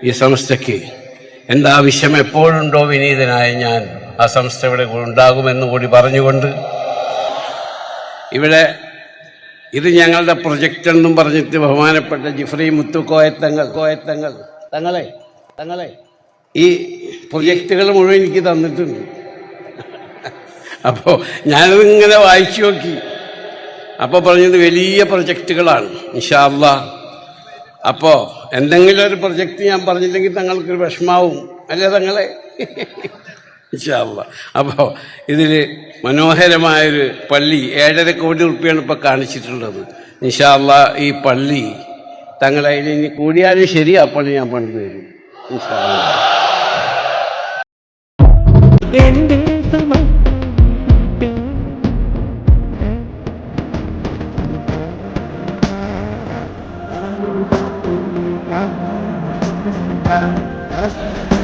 ഈ സംസ്ഥയ്ക്ക് എന്താവശ്യം എപ്പോഴുണ്ടോ വിനീതനായ ഞാൻ ആ സംസ്ഥ ഇവിടെ ഉണ്ടാകുമെന്ന് കൂടി പറഞ്ഞുകൊണ്ട് ഇവിടെ ഇത് ഞങ്ങളുടെ പ്രൊജക്റ്റ് എന്നും പറഞ്ഞിട്ട് ബഹുമാനപ്പെട്ട ജിഫ്രി തങ്ങളെ ഈ പ്രൊജക്റ്റുകൾ മുഴുവൻ എനിക്ക് തന്നിട്ടുണ്ട്. അപ്പോൾ ഞാനതിങ്ങനെ വായിച്ചു നോക്കി. അപ്പോൾ പറഞ്ഞത് വലിയ പ്രൊജക്റ്റുകളാണ് ഇൻഷാ അല്ലാഹ്. അപ്പോൾ എന്തെങ്കിലും ഒരു പ്രൊജക്റ്റ് ഞാൻ പറഞ്ഞില്ലെങ്കിൽ തങ്ങൾക്കൊരു വിഷമാവും അല്ലേ തങ്ങളെ? ഇൻഷാ അല്ലാഹ്. അപ്പോൾ ഇതിൽ മനോഹരമായൊരു പള്ളി 7.5 കോടി റുപ്യാണ് ഇപ്പോൾ കാണിച്ചിട്ടുള്ളത്. ഇൻഷാ അല്ലാഹ് ഈ പള്ളി തങ്ങളെ ഇനി കൂടിയാലും ശരി ആ പള്ളി ഞാൻ പണിത് തരും ഇൻഷാ അല്ലാഹ്. Huh?